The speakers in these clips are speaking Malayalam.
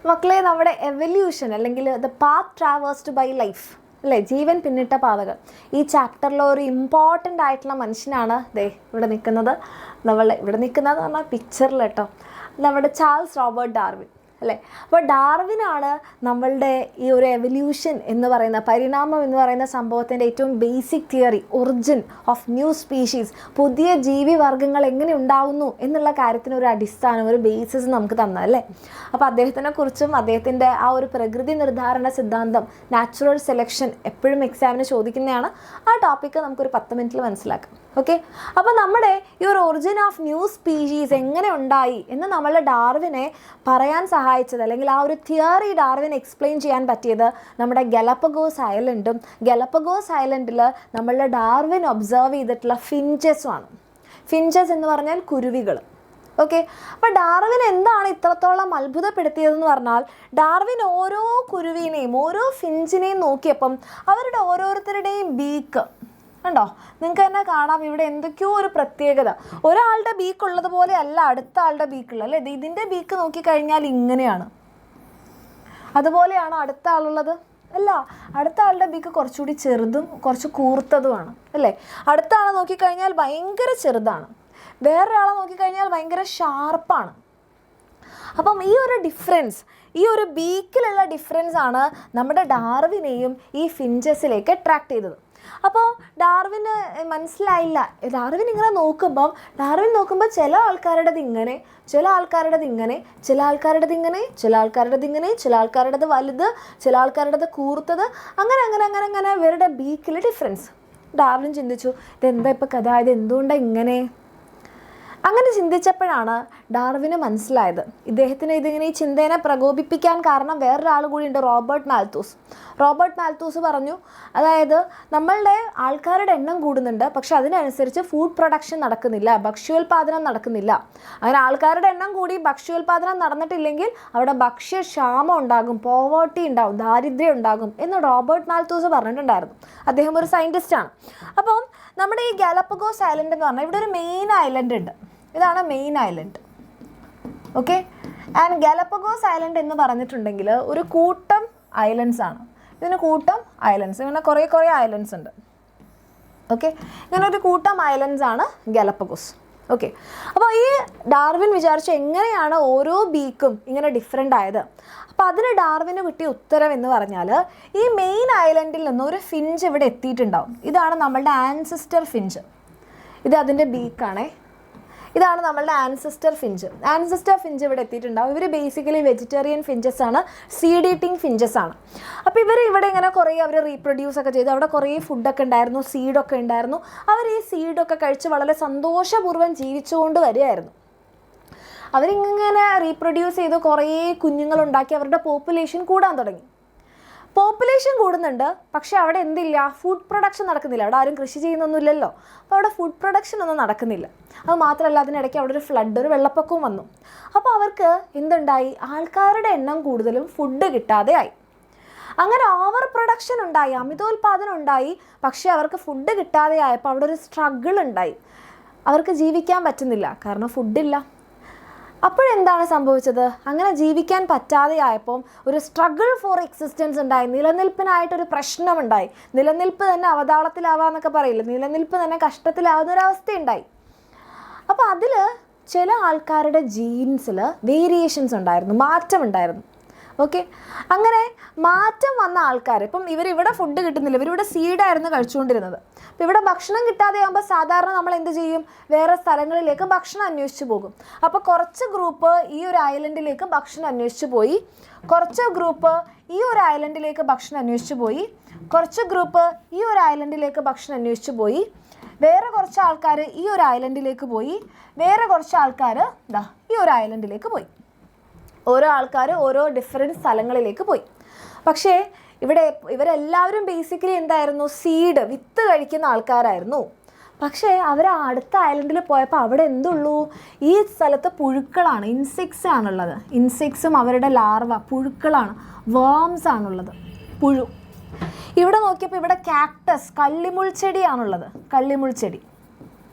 മക്കളെ, നമ്മുടെ എവല്യൂഷൻ അല്ലെങ്കിൽ the path traversed by life അല്ലേ, ജീവൻ പിന്നിട്ട പാതകൾ, ഈ ചാപ്റ്ററിൽ ഒരു ഇമ്പോർട്ടൻ്റ് ആയിട്ടുള്ള മനുഷ്യനാണ് ഇവിടെ നിൽക്കുന്നത്. ഇവിടെ നിൽക്കുന്നതെന്ന് പറഞ്ഞാൽ പിക്ചറിൽ കേട്ടോ, നമ്മുടെ ചാൾസ് റോബർട്ട് ഡാർവിൻ അല്ലേ. അപ്പോൾ ഡാർവിനാണ് നമ്മളുടെ ഈ ഒരു എവല്യൂഷൻ എന്ന് പറയുന്ന, പരിണാമം എന്ന് പറയുന്ന സംഭവത്തിൻ്റെ ഏറ്റവും basic theory, origin of new species, പുതിയ ജീവിവർഗ്ഗങ്ങൾ എങ്ങനെ ഉണ്ടാവുന്നു എന്നുള്ള കാര്യത്തിന് ഒരു അടിസ്ഥാനം, ഒരു ബേസിസ് നമുക്ക് തന്നതല്ലേ. അപ്പോൾ അദ്ദേഹത്തിനെ കുറിച്ചും അദ്ദേഹത്തിൻ്റെ ആ ഒരു പ്രകൃതി നിർദ്ധാരണ സിദ്ധാന്തം, നാച്ചുറൽ സെലക്ഷൻ എപ്പോഴും എക്സാമിന് ചോദിക്കുന്നതാണ്. ആ ടോപ്പിക്ക് നമുക്കൊരു 10 മിനിറ്റിൽ മനസ്സിലാക്കാം. ഓക്കെ, അപ്പോൾ നമ്മുടെ ഈ ഒരു ഒറിജിൻ ഓഫ് ന്യൂ സ്പീഷീസ് എങ്ങനെ ഉണ്ടായി എന്ന് നമ്മളുടെ ഡാർവിനെ പറയാൻ സഹായിച്ചത്, അല്ലെങ്കിൽ ആ ഒരു തിയറി ഡാർവിൻ എക്സ്പ്ലെയിൻ ചെയ്യാൻ പറ്റിയത് നമ്മുടെ ഗലപ്പഗോസ് ഐലൻഡും, ഗലപ്പഗോസ് ഐലൻഡിൽ നമ്മളുടെ ഡാർവിൻ ഒബ്സർവ് ചെയ്തിട്ടുള്ള ഫിഞ്ചസുമാണ്. ഫിഞ്ചസ് എന്ന് പറഞ്ഞാൽ കുരുവികൾ. ഓക്കെ, അപ്പോൾ ഡാർവിൻ എന്താണ് ഇത്രത്തോളം അത്ഭുതപ്പെടുത്തിയതെന്ന് പറഞ്ഞാൽ, ഡാർവിൻ ഓരോ കുരുവിനെയും ഓരോ ഫിഞ്ചിനെയും നോക്കിയപ്പം അവരുടെ ഓരോരുത്തരുടെയും ബീക്ക് ഉണ്ടോ, നിങ്ങൾക്ക് തന്നെ കാണാം ഇവിടെ എന്തൊക്കെയോ ഒരു പ്രത്യേകത. ഒരാളുടെ ബീക്ക് ഉള്ളതുപോലെ അല്ല അടുത്ത ആളുടെ ബീക്കുള്ളത് അല്ലേ. ഇതിൻ്റെ ബീക്ക് നോക്കിക്കഴിഞ്ഞാൽ ഇങ്ങനെയാണ്, അതുപോലെയാണോ അടുത്ത ആളുള്ളത്? അല്ല, അടുത്ത ആളുടെ ബീക്ക് കുറച്ചുകൂടി ചെറുതും കുറച്ച് കൂർത്തതുമാണ് അല്ലേ. അടുത്ത ആളെ നോക്കിക്കഴിഞ്ഞാൽ ഭയങ്കര ചെറുതാണ്, വേറൊരാളെ നോക്കിക്കഴിഞ്ഞാൽ ഭയങ്കര ഷാർപ്പാണ്. അപ്പം ഈ ഒരു ഡിഫറൻസ്, ഈ ഒരു ബീക്കിലുള്ള ഡിഫറൻസ് ആണ് നമ്മുടെ ഡാർവിനെയും ഈ ഫിഞ്ചസിലേക്ക് അട്രാക്ട് ചെയ്തത്. അപ്പോൾ ഡാർവിന് മനസ്സിലായില്ല. ഡാർവിൻ ഇങ്ങനെ നോക്കുമ്പോൾ ചില ആൾക്കാരുടേത് ഇങ്ങനെ, ചില ആൾക്കാരുടേത് ഇങ്ങനെ, ചില ആൾക്കാരുടേത് ഇങ്ങനെ, ചില ആൾക്കാരുടേത് ഇങ്ങനെ, ചില ആൾക്കാരുടേത് വലുത്, ചില ആൾക്കാരുടേത് കൂർത്തത്, അങ്ങനെ ഇവരുടെ ബീക്കിൽ ഡിഫറൻസ്. ഡാർവിൻ ചിന്തിച്ചു, ഇതെന്താ ഇപ്പോൾ കഥ, ഇത് എന്തുകൊണ്ടാണ് ഇങ്ങനെ? അങ്ങനെ ചിന്തിച്ചപ്പോഴാണ് ഡാർവിന് മനസ്സിലായത്, ഇദ്ദേഹത്തിന് ഇതിങ്ങനെ ഈ ചിന്തേനെ പ്രകോപിപ്പിക്കാൻ കാരണം വേറൊരാൾ കൂടിയുണ്ട്, റോബർട്ട് മാൽത്തൂസ് പറഞ്ഞു, അതായത് നമ്മളുടെ ആൾക്കാരുടെ എണ്ണം കൂടുന്നുണ്ട്, പക്ഷെ അതിനനുസരിച്ച് ഫുഡ് പ്രൊഡക്ഷൻ നടക്കുന്നില്ല, ഭക്ഷ്യോൽപാദനം നടക്കുന്നില്ല. അങ്ങനെ ആൾക്കാരുടെ എണ്ണം കൂടി ഭക്ഷ്യോൽപാദനം നടന്നിട്ടില്ലെങ്കിൽ അവിടെ ഭക്ഷ്യക്ഷാമം ഉണ്ടാകും, പോവേർട്ടി ഉണ്ടാകും, ദാരിദ്ര്യം ഉണ്ടാകും എന്ന് റോബർട്ട് മാൽത്തൂസ് പറഞ്ഞിട്ടുണ്ടായിരുന്നു. അദ്ദേഹം ഒരു സയൻറ്റിസ്റ്റാണ്. അപ്പം നമ്മുടെ ഈ ഗാലപ്പഗോസ് ഐലൻഡ് എന്ന് പറഞ്ഞാൽ ഇവിടെ ഒരു മെയിൻ ഐലൻഡ് ഉണ്ട്. ഇതാണ് main island. Okay, and Galapagos island എന്ന് പറഞ്ഞിട്ടുണ്ടെങ്കിൽ ഒരു കൂട്ടം ഐലൻഡ്സ് ആണ്. ഇതിന് കൂട്ടം ഐലൻഡ്സ്, ഇങ്ങനെ കുറേ ഐലൻഡ്സ് ഉണ്ട്. ഓക്കെ, ഇങ്ങനെ ഒരു കൂട്ടം ഐലൻഡ്സ് ആണ് ഗാലപ്പഗോസ്. ഓക്കെ, അപ്പോൾ ഈ ഡാർവിൻ വിചാരിച്ചു എങ്ങനെയാണ് ഓരോ ബീക്കും ഇങ്ങനെ ഡിഫറെൻ്റ് ആയത്. അപ്പോൾ അതിന് ഡാർവിന് കിട്ടിയ ഉത്തരം എന്ന് പറഞ്ഞാൽ, ഈ മെയിൻ ഐലൻഡിൽ നിന്ന് ഒരു ഫിഞ്ച് ഇവിടെ എത്തിയിട്ടുണ്ടാവും. ഇതാണ് നമ്മളുടെ ആൻസിസ്റ്റർ ഫിഞ്ച്. ഇത് അതിൻ്റെ ബീക്കാണേ. ഇതാണ് നമ്മളുടെ ആൻസിസ്റ്റർ ഫിഞ്ച് ഇവിടെ എത്തിയിട്ടുണ്ടാവും. ഇവർ ബേസിക്കലി വെജിറ്റേറിയൻ ഫിഞ്ചസ് ആണ്, സീഡ് ഈറ്റിംഗ് ഫിഞ്ചസ് ആണ്. അപ്പോൾ ഇവർ ഇവിടെ ഇങ്ങനെ അവർ റീപ്രൊഡ്യൂസ് ഒക്കെ ചെയ്തു. അവിടെ കുറേ ഫുഡൊക്കെ ഉണ്ടായിരുന്നു, സീഡൊക്കെ ഉണ്ടായിരുന്നു. അവർ ഈ സീഡൊക്കെ കഴിച്ച് വളരെ സന്തോഷപൂർവ്വം ജീവിച്ചുകൊണ്ട് വരികയായിരുന്നു. അവരിങ്ങനെ റീപ്രൊഡ്യൂസ് ചെയ്ത് കുറേ കുഞ്ഞുങ്ങളുണ്ടാക്കി അവരുടെ പോപ്പുലേഷൻ കൂടാൻ തുടങ്ങി. പോപ്പുലേഷൻ കൂടുന്നുണ്ട്, പക്ഷേ അവിടെ എന്തില്ല, ഫുഡ് പ്രൊഡക്ഷൻ നടക്കുന്നില്ല. അവിടെ ആരും കൃഷി ചെയ്യുന്നൊന്നുമില്ലല്ലോ, അപ്പോൾ അവിടെ ഫുഡ് പ്രൊഡക്ഷൻ ഒന്നും നടക്കുന്നില്ല. അത് മാത്രമല്ല, അതിനിടയ്ക്ക് അവിടെ ഒരു ഫ്ലഡ്, ഒരു വെള്ളപ്പൊക്കവും വന്നു. അപ്പോൾ അവർക്ക് എന്തുണ്ടായി, ആൾക്കാരുടെ എണ്ണം കൂടുതലും ഫുഡ് കിട്ടാതെ ആയി. അങ്ങനെ ഓവർ പ്രൊഡക്ഷൻ ഉണ്ടായി, അമിതോൽപാദനം ഉണ്ടായി. പക്ഷേ അവർക്ക് ഫുഡ് കിട്ടാതെ ആയപ്പോൾ അവിടെ ഒരു സ്ട്രഗിൾ ഉണ്ടായി. അവർക്ക് ജീവിക്കാൻ പറ്റുന്നില്ല, കാരണം ഫുഡില്ല. അപ്പോഴെന്താണ് സംഭവിച്ചത്, അങ്ങനെ ജീവിക്കാൻ പറ്റാതെ ആയപ്പോൾ ഒരു സ്ട്രഗിൾ ഫോർ എക്സിസ്റ്റൻസ് ഉണ്ടായി, നിലനിൽപ്പിനായിട്ടൊരു പ്രശ്നമുണ്ടായി. നിലനിൽപ്പ് തന്നെ അവതാളത്തിലാവാന്നൊക്കെ പറയില്ല, നിലനിൽപ്പ് തന്നെ കഷ്ടത്തിലാവുന്നൊരവസ്ഥയുണ്ടായി. അപ്പോൾ അതിൽ ചില ആൾക്കാരുടെ ജീൻസിൽ വേരിയേഷൻസ് ഉണ്ടായിരുന്നു, മാറ്റം ഉണ്ടായിരുന്നു. ഓക്കെ, അങ്ങനെ മാറ്റം വന്ന ആൾക്കാർ, ഇപ്പം ഇവരിവിടെ ഫുഡ് കിട്ടുന്നില്ല, ഇവരിവിടെ സീഡായിരുന്നു കഴിച്ചുകൊണ്ടിരുന്നത്. അപ്പോൾ ഇവിടെ ഭക്ഷണം കിട്ടാതെ ആകുമ്പോൾ സാധാരണ നമ്മൾ എന്ത് ചെയ്യും, വേറെ സ്ഥലങ്ങളിലേക്ക് ഭക്ഷണം അന്വേഷിച്ച് പോകും. അപ്പോൾ കുറച്ച് ഗ്രൂപ്പ് ഈ ഒരു ഐലൻഡിലേക്ക് ഭക്ഷണം അന്വേഷിച്ച് പോയി, കുറച്ച് ഗ്രൂപ്പ് ഈ ഒരു ഐലൻഡിലേക്ക് ഭക്ഷണം അന്വേഷിച്ച് പോയി, കുറച്ച് ഗ്രൂപ്പ് ഈ ഒരു ഐലൻഡിലേക്ക് ഭക്ഷണം അന്വേഷിച്ച് പോയി, വേറെ കുറച്ച് ആൾക്കാർ ഈ ഒരു ഐലൻഡിലേക്ക് പോയി, വേറെ കുറച്ച് ആൾക്കാർ ഈ ഒരു ഐലൻഡിലേക്ക് പോയി. ഓരോ ആൾക്കാർ ഓരോ ഡിഫറെൻറ്റ് സ്ഥലങ്ങളിലേക്ക് പോയി. പക്ഷേ ഇവരെല്ലാവരും ബേസിക്കലി എന്തായിരുന്നു, സീഡ്, വിത്ത് കഴിക്കുന്ന ആൾക്കാരായിരുന്നു. പക്ഷേ അവർ അടുത്ത ഐലൻഡിൽ പോയപ്പോൾ അവിടെ എന്തുള്ളൂ, ഈ സ്ഥലത്ത് പുഴുക്കളാണ്, ഇൻസെക്ട്സ് ആണുള്ളത്. ഇൻസെക്ട്സും അവരുടെ ലാർവ, പുഴുക്കളാണ്, വേംസ് ആണുള്ളത്, പുഴു. ഇവിടെ നോക്കിയപ്പോൾ ഇവിടെ കാക്ടസ്, കള്ളിമുൾച്ചെടിയാണുള്ളത്, കള്ളിമുൾച്ചെടി.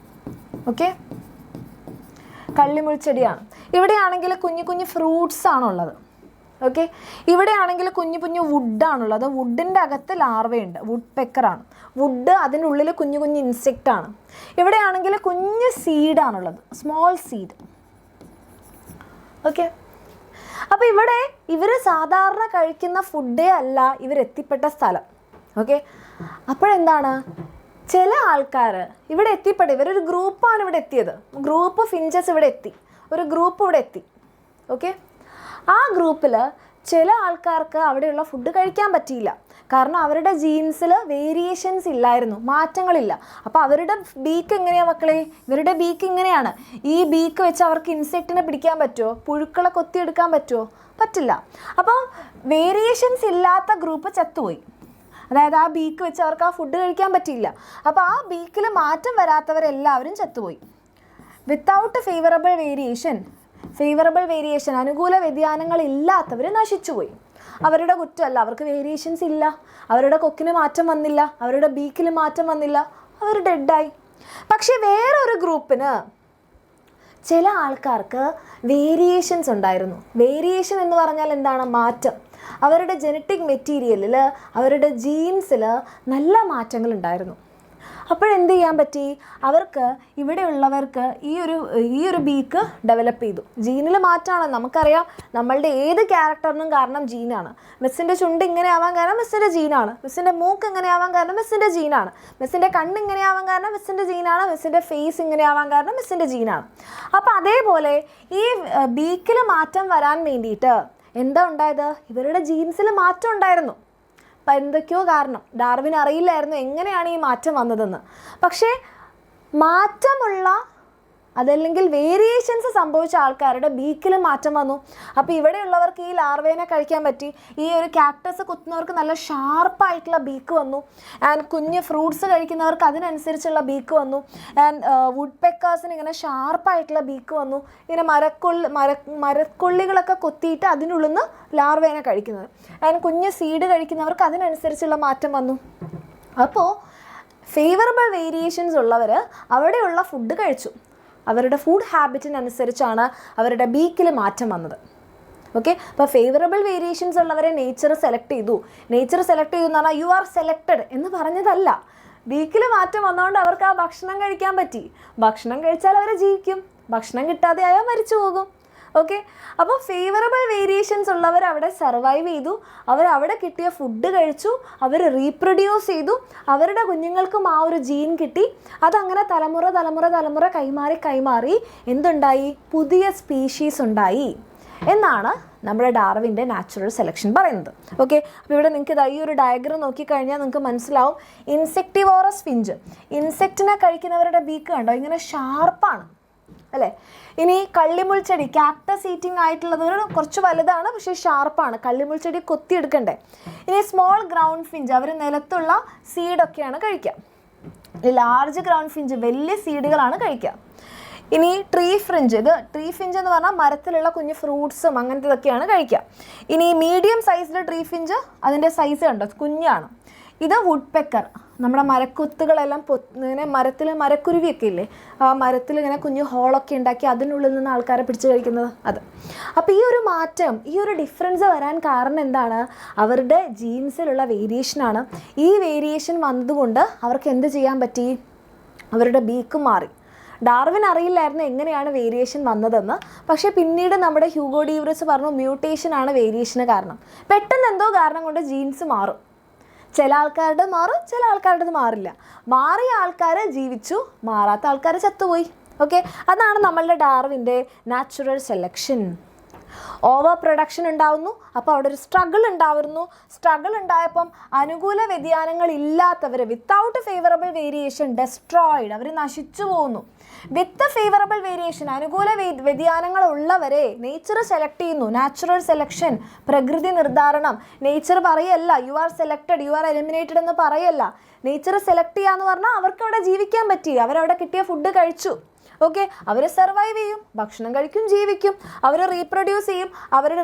ഓക്കെ, കള്ളിമുൾച്ചെടിയാണ്. ഇവിടെയാണെങ്കിൽ കുഞ്ഞു കുഞ്ഞു ഫ്രൂട്ട്സ് ആണുള്ളത്. ഓക്കെ, ഇവിടെയാണെങ്കിൽ കുഞ്ഞു കുഞ്ഞു വുഡാണുള്ളത്. വുഡിൻ്റെ അകത്ത് ലാർവയുണ്ട്, വുഡ് പെക്കറാണ്. വുഡ്, അതിനുള്ളിൽ കുഞ്ഞു കുഞ്ഞു ഇൻസെക്റ്റാണ്. ഇവിടെയാണെങ്കിൽ കുഞ്ഞ് സീഡാണുള്ളത്, സ്മോൾ സീഡ്. ഓക്കെ, അപ്പോൾ ഇവിടെ ഇവർ സാധാരണ കഴിക്കുന്ന ഫുഡേ അല്ല ഇവരെത്തിപ്പെട്ട സ്ഥലം. ഓക്കെ, അപ്പോഴെന്താണ്, ചില ആൾക്കാർ ഇവിടെ എത്തിപ്പെടും. ഇവരൊരു ഗ്രൂപ്പാണ് ഇവിടെ എത്തിയത്. ഗ്രൂപ്പ് ഫിഞ്ചസ് ഇവിടെ എത്തി, ഒരു ഗ്രൂപ്പ് ഇവിടെ എത്തി. ഓക്കെ, ആ ഗ്രൂപ്പിൽ ചില ആൾക്കാർക്ക് അവിടെയുള്ള ഫുഡ് കഴിക്കാൻ പറ്റിയില്ല. കാരണം അവരുടെ ജീൻസിൽ വേരിയേഷൻസ് ഇല്ലായിരുന്നു, മാറ്റങ്ങളില്ല. അപ്പോൾ അവരുടെ ബീക്ക് എങ്ങനെയാണ് മക്കളെ? ഇവരുടെ ബീക്ക് ഇങ്ങനെയാണ്. ഈ ബീക്ക് വെച്ച് അവർക്ക് ഇൻസെക്റ്റിനെ പിടിക്കാൻ പറ്റുമോ? പുഴുക്കളെ കൊത്തിയെടുക്കാൻ പറ്റുമോ? പറ്റില്ല. അപ്പോൾ വേരിയേഷൻസ് ഇല്ലാത്ത ഗ്രൂപ്പ് ചത്തുപോയി. അതായത് ആ ബീക്ക് വെച്ച് അവർക്ക് ആ ഫുഡ് കഴിക്കാൻ പറ്റിയില്ല. അപ്പോൾ ആ ബീക്കിൽ മാറ്റം വരാത്തവരെല്ലാവരും ചത്തുപോയി. വിത്തൗട്ട് ഫേവറബിൾ വേരിയേഷൻ, അനുകൂല വ്യതിയാനങ്ങൾ ഇല്ലാത്തവർ നശിച്ചുപോയി. അവരുടെ കുറ്റമല്ല, അവർക്ക് വേരിയേഷൻസ് ഇല്ല, അവരുടെ കൊക്കിന് മാറ്റം വന്നില്ല, അവരുടെ ബീക്കിൽ മാറ്റം വന്നില്ല, അവർ ഡെഡായി. പക്ഷെ വേറൊരു ഗ്രൂപ്പിന്, ചില ആൾക്കാർക്ക് വേരിയേഷൻസ് ഉണ്ടായിരുന്നു. വേരിയേഷൻ എന്ന് പറഞ്ഞാൽ എന്താണ്? മാറ്റം. അവരുടെ ജനറ്റിക് മെറ്റീരിയലിൽ, അവരുടെ ജീൻസിൽ നല്ല മാറ്റങ്ങൾ ഉണ്ടായിരുന്നു. അപ്പോഴെന്ത് ചെയ്യാൻ പറ്റി? അവർക്ക്, ഇവിടെയുള്ളവർക്ക് ഈ ഒരു ബീക്ക് ഡെവലപ്പ് ചെയ്തു. ജീനിൽ മാറ്റമാണ്. നമുക്കറിയാം, നമ്മളുടെ ഏത് ക്യാരക്ടറിനും കാരണം ജീനാണ്. മിസ്സിൻ്റെ ചുണ്ട് ഇങ്ങനെ ആവാൻ കാരണം മിസ്സിൻ്റെ ജീനാണ്. മിസ്സിൻ്റെ മൂക്ക് ഇങ്ങനെ ആവാൻ കാരണം മിസ്സിൻ്റെ ജീനാണ്. മിസ്സിൻ്റെ കണ്ണ് ഇങ്ങനെ ആവാൻ കാരണം മിസ്സിൻ്റെ ജീനാണ്. മിസ്സിൻ്റെ ഫേസ് ഇങ്ങനെ ആവാൻ കാരണം മിസ്സിൻ്റെ ജീനാണ്. അപ്പോൾ അതേപോലെ ഈ ബീക്കിൽ മാറ്റം വരാൻ വേണ്ടിയിട്ട് എന്താ ഉണ്ടായത്? ഇവരുടെ ജീൻസിൽ മാറ്റം ഉണ്ടായിരുന്നു. അപ്പം എന്തൊക്കെയോ കാരണം ഡാർവിൻ അറിയില്ലായിരുന്നു എങ്ങനെയാണ് ഈ മാറ്റം വന്നതെന്ന്. പക്ഷേ മാറ്റമുള്ള, അതല്ലെങ്കിൽ വേരിയേഷൻസ് സംഭവിച്ച ആൾക്കാരുടെ ബീക്കിൽ മാറ്റം വന്നു. അപ്പോൾ ഇവിടെയുള്ളവർക്ക് ഈ ലാർവേനെ കഴിക്കാൻ പറ്റി. ഈ ഒരു കാക്ടസ് കുത്തുന്നവർക്ക് നല്ല ഷാർപ്പായിട്ടുള്ള ബീക്ക് വന്നു. ആൻഡ് കുഞ്ഞ് ഫ്രൂട്ട്സ് കഴിക്കുന്നവർക്ക് അതിനനുസരിച്ചുള്ള ബീക്ക് വന്നു. ആൻഡ് വുഡ് പെക്കേഴ്സിന് ഇങ്ങനെ ഷാർപ്പായിട്ടുള്ള ബീക്ക് വന്നു. ഇങ്ങനെ മരക്കൊള്ളികളൊക്കെ കൊത്തിയിട്ട് അതിനുള്ളിൽ നിന്ന് ലാർവേനെ കഴിക്കുന്നത്. ആൻഡ് കുഞ്ഞ് സീഡ് കഴിക്കുന്നവർക്ക് അതിനനുസരിച്ചുള്ള മാറ്റം വന്നു. അപ്പോൾ ഫേവറബിൾ വേരിയേഷൻസ് ഉള്ളവർ അവിടെയുള്ള ഫുഡ് കഴിച്ചു. അവരുടെ ഫുഡ് ഹാബിറ്റിനനുസരിച്ചാണ് അവരുടെ ബീക്കിൽ മാറ്റം വന്നത്. ഓക്കെ, അപ്പോൾ ഫേവറബിൾ വേരിയേഷൻസ് ഉള്ളവരെ നേച്ചർ സെലക്ട് ചെയ്തു. നേച്ചർ സെലക്ട് ചെയ്തു എന്ന് പറഞ്ഞാൽ യു ആർ സെലക്റ്റഡ് എന്ന് പറഞ്ഞതല്ല. ബീക്കിൽ മാറ്റം വന്നതുകൊണ്ട് അവർക്ക് ആ ഭക്ഷണം കഴിക്കാൻ പറ്റി. ഭക്ഷണം കഴിച്ചാൽ അവർ ജീവിക്കും, ഭക്ഷണം കിട്ടാതെ ആയാൽ മരിച്ചു പോകും. ഓക്കെ, അപ്പോൾ ഫേവറബിൾ വേരിയേഷൻസ് ഉള്ളവർ അവിടെ സർവൈവ് ചെയ്തു. അവിടെ കിട്ടിയ ഫുഡ് കഴിച്ചു, അവർ റീപ്രൊഡ്യൂസ് ചെയ്തു. അവരുടെ കുഞ്ഞുങ്ങൾക്കും ആ ഒരു ജീൻ കിട്ടി. അതങ്ങനെ തലമുറ കൈമാറി എന്തുണ്ടായി? പുതിയ സ്പീഷീസ് ഉണ്ടായി എന്നാണ് നമ്മുടെ ഡാർവിൻ്റെ നാച്ചുറൽ സെലക്ഷൻ പറയുന്നത്. ഓക്കെ, അപ്പോൾ ഇവിടെ നിങ്ങൾക്ക് ഈ ഒരു ഡയഗ്രം നോക്കിക്കഴിഞ്ഞാൽ നിങ്ങൾക്ക് മനസ്സിലാവും. ഇൻസെക്ടിവോറസ് ഫിഞ്ച്, ഇൻസെക്റ്റിനെ കഴിക്കുന്നവരുടെ ബീക്ക് കണ്ടോ, ഇങ്ങനെ ഷാർപ്പാണ് അല്ലേ? ഇനി കള്ളിമുൾച്ചെടി, കാക്ടസ് ഈറ്റിംഗ് ആയിട്ടുള്ളത് കുറച്ച് വലുതാണ്, പക്ഷേ ഷാർപ്പാണ്. കള്ളിമുൾച്ചെടി കൊത്തിയെടുക്കണ്ടേ. ഇനി സ്മോൾ ഗ്രൗണ്ട് ഫിഞ്ച്, അവർ നിലത്തുള്ള സീഡൊക്കെയാണ് കഴിക്കുക. ലാർജ് ഗ്രൗണ്ട് ഫിഞ്ച് വലിയ സീഡുകളാണ് കഴിക്കുക. ഇനി ട്രീ ഫിഞ്ച് എന്ന് പറഞ്ഞാൽ മരത്തിലുള്ള കുഞ്ഞ് ഫ്രൂട്ട്സും അങ്ങനത്തതൊക്കെയാണ് കഴിക്കുക. ഇനി മീഡിയം സൈസിൽ ട്രീ ഫിഞ്ച്, അതിൻ്റെ സൈസ് കണ്ടോ, കുഞ്ഞാണ്. ഇത് വുഡ് പെക്കർ, നമ്മുടെ മരക്കൊത്തുകളെല്ലാം ഇങ്ങനെ മരക്കുരുവിയൊക്കെ ഇല്ലേ, ആ മരത്തിൽ ഇങ്ങനെ കുഞ്ഞു ഹോളൊക്കെ ഉണ്ടാക്കി അതിനുള്ളിൽ നിന്ന് ആൾക്കാരെ പിടിച്ച് കഴിക്കുന്നത് അത്. അപ്പോൾ ഈ ഒരു മാറ്റം, ഈ ഒരു ഡിഫറൻസ് വരാൻ കാരണം എന്താണ്? അവരുടെ ജീൻസിലുള്ള വേരിയേഷനാണ്. ഈ വേരിയേഷൻ വന്നതുകൊണ്ട് അവർക്ക് എന്ത് ചെയ്യാൻ പറ്റി? അവരുടെ ബീക്ക് മാറി. ഡാർവിൻ അറിയില്ലായിരുന്നു എങ്ങനെയാണ് വേരിയേഷൻ വന്നതെന്ന്. പക്ഷേ പിന്നീട് നമ്മുടെ ഹ്യൂഗോ ഡീവ്രസ് പറഞ്ഞു മ്യൂട്ടേഷനാണ് വേരിയേഷന് കാരണം. പെട്ടെന്ന് എന്തോ കാരണം കൊണ്ട് ജീൻസ് മാറും. ചില ആൾക്കാരുടെ മാറും, ചില ആൾക്കാരുടേത് മാറില്ല. മാറിയ ആൾക്കാർ ജീവിച്ചു, മാറാത്ത ആൾക്കാർ ചത്തുപോയി. ഓക്കെ, അതാണ് നമ്മളുടെ ഡാർവിൻ്റെ നാച്ചുറൽ സെലക്ഷൻ. ഓവർ പ്രൊഡക്ഷൻ ഉണ്ടാവുന്നു, അപ്പോൾ അവിടെ ഒരു സ്ട്രഗിൾ ഉണ്ടാവുന്നു. സ്ട്രഗിൾ ഉണ്ടായപ്പം അനുകൂല വ്യതിയാനങ്ങൾ ഇല്ലാത്തവർ, വിത്തൗട്ട് ഫേവറബിൾ വേരിയേഷൻ ഡെസ്ട്രോയിഡ്, അവർ നശിച്ചു പോകുന്നു. വിത്ത് ഫേവറബിൾ വേരിയേഷൻ, അനുകൂല വ്യതിയാനങ്ങൾ ഉള്ളവരെ നേച്ചർ സെലക്ട് ചെയ്യുന്നു. നാച്ചുറൽ സെലക്ഷൻ, പ്രകൃതി നിർദ്ധാരണം. നേച്ചർ പറയല്ല you are selected, you are eliminated എന്ന് പറയല്ല. നേച്ചർ സെലക്ട് ചെയ്യാന്ന് പറഞ്ഞാൽ അവർക്ക് അവിടെ ജീവിക്കാൻ പറ്റി. അവരവിടെ കിട്ടിയ ഫുഡ് കഴിച്ചു. ഓക്കെ, അവർ സർവൈവ് ചെയ്യും, ഭക്ഷണം കഴിക്കും, ജീവിക്കും. അവർ റീപ്രൊഡ്യൂസ് ചെയ്യും.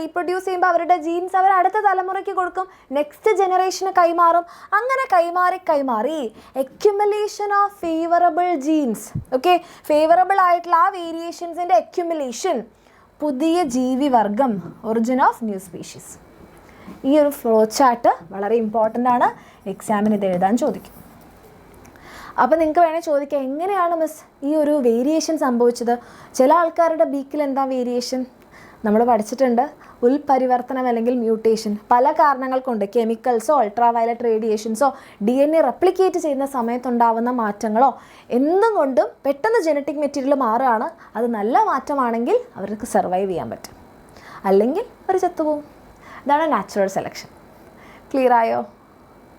റീപ്രൊഡ്യൂസ് ചെയ്യുമ്പോൾ അവരുടെ ജീൻസ് അവർ അടുത്ത തലമുറയ്ക്ക് കൊടുക്കും, നെക്സ്റ്റ് ജനറേഷന് കൈമാറും. അങ്ങനെ കൈമാറി accumulation of favourable genes. Okay, favourable ആയിട്ടുള്ള ആ വേരിയേഷൻസിൻ്റെ അക്യുമുലേഷൻ പുതിയ ജീവിവർഗം, ഒറിജിൻ ഓഫ് ന്യൂ സ്പീഷീസ്. ഈ ഒരു ഫ്ലോ ചാർട്ട് വളരെ ഇമ്പോർട്ടൻ്റ് ആണ്, എക്സാമിന് ഇത് എഴുതാൻ ചോദിക്കും. അപ്പോൾ നിങ്ങൾക്ക് വേണമെങ്കിൽ ചോദിക്കാം, എങ്ങനെയാണ് മിസ് ഈ ഒരു വേരിയേഷൻ സംഭവിച്ചത്? ചില ആൾക്കാരുടെ ബീക്കിൽ എന്താ വേരിയേഷൻ? നമ്മൾ പഠിച്ചിട്ടുണ്ട്, ഉൽപരിവർത്തനം അല്ലെങ്കിൽ മ്യൂട്ടേഷൻ. പല കാരണങ്ങൾ കൊണ്ട്, കെമിക്കൽസോ അൾട്രാവയലറ്റ് റേഡിയേഷൻസോ DNA റെപ്ലിക്കേറ്റ് ചെയ്യുന്ന സമയത്തുണ്ടാവുന്ന മാറ്റങ്ങളോ എന്തുകൊണ്ടും പെട്ടെന്ന് ജനറ്റിക് മെറ്റീരിയൽ മാറുകയാണ്. അത് നല്ല മാറ്റമാണെങ്കിൽ അവർക്ക് സർവൈവ് ചെയ്യാൻ പറ്റും, അല്ലെങ്കിൽ അവർ ചത്തുപോകും. ഇതാണ് നാച്ചുറൽ സെലക്ഷൻ. ക്ലിയർ ആയോ?